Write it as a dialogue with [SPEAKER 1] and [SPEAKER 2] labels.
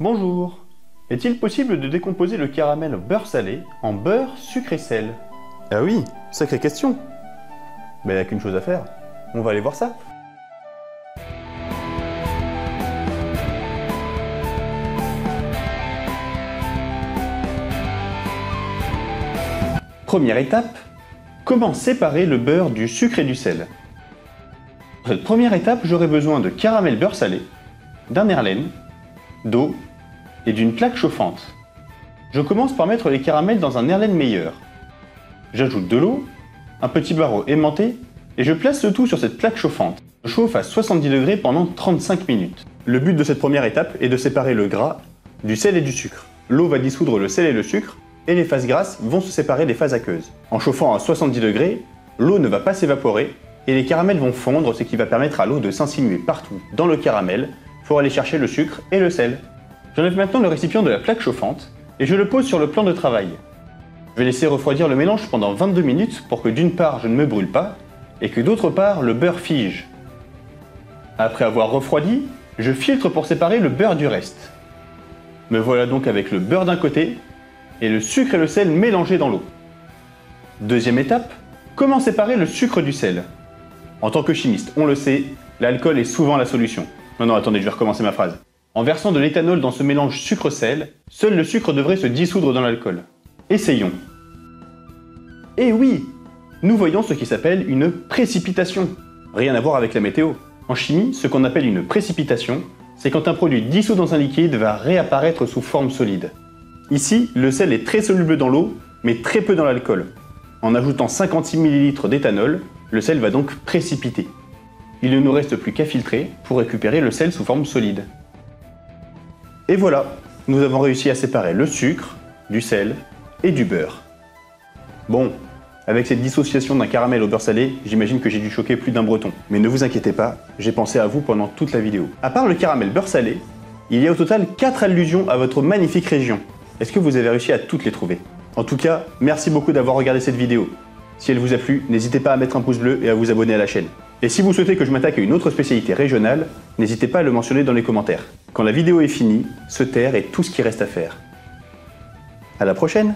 [SPEAKER 1] Bonjour. Est-il possible de décomposer le caramel au beurre salé en beurre, sucre et sel? Ah oui, sacrée question. Ben, il n'y a qu'une chose à faire. On va aller voir ça. Première étape, comment séparer le beurre du sucre et du sel? Pour cette première étape, j'aurai besoin de caramel beurre salé, d'un Erlen, d'eau et d'une plaque chauffante. Je commence par mettre les caramels dans un Erlen meilleur. J'ajoute de l'eau, un petit barreau aimanté et je place le tout sur cette plaque chauffante. Je chauffe à 70 degrés pendant 35 minutes. Le but de cette première étape est de séparer le gras du sel et du sucre. L'eau va dissoudre le sel et le sucre et les phases grasses vont se séparer des phases aqueuses. En chauffant à 70 degrés, l'eau ne va pas s'évaporer et les caramels vont fondre, ce qui va permettre à l'eau de s'insinuer partout dans le caramel pour aller chercher le sucre et le sel. J'enlève maintenant le récipient de la plaque chauffante et je le pose sur le plan de travail. Je vais laisser refroidir le mélange pendant 22 minutes pour que d'une part je ne me brûle pas et que d'autre part le beurre fige. Après avoir refroidi, je filtre pour séparer le beurre du reste. Me voilà donc avec le beurre d'un côté et le sucre et le sel mélangés dans l'eau. Deuxième étape, comment séparer le sucre du sel? En tant que chimiste, on le sait, l'alcool est souvent la solution. Non, attendez, je vais recommencer ma phrase. En versant de l'éthanol dans ce mélange sucre-sel, seul le sucre devrait se dissoudre dans l'alcool. Essayons. Et oui, nous voyons ce qui s'appelle une précipitation. Rien à voir avec la météo. En chimie, ce qu'on appelle une précipitation, c'est quand un produit dissous dans un liquide va réapparaître sous forme solide. Ici, le sel est très soluble dans l'eau, mais très peu dans l'alcool. En ajoutant 56 ml d'éthanol, le sel va donc précipiter. Il ne nous reste plus qu'à filtrer pour récupérer le sel sous forme solide. Et voilà, nous avons réussi à séparer le sucre, du sel et du beurre. Bon, avec cette dissociation d'un caramel au beurre salé, j'imagine que j'ai dû choquer plus d'un breton. Mais ne vous inquiétez pas, j'ai pensé à vous pendant toute la vidéo. À part le caramel beurre salé, il y a au total 4 allusions à votre magnifique région. Est-ce que vous avez réussi à toutes les trouver? En tout cas, merci beaucoup d'avoir regardé cette vidéo. Si elle vous a plu, n'hésitez pas à mettre un pouce bleu et à vous abonner à la chaîne. Et si vous souhaitez que je m'attaque à une autre spécialité régionale, n'hésitez pas à le mentionner dans les commentaires. Quand la vidéo est finie, se taire est tout ce qui reste à faire. À la prochaine!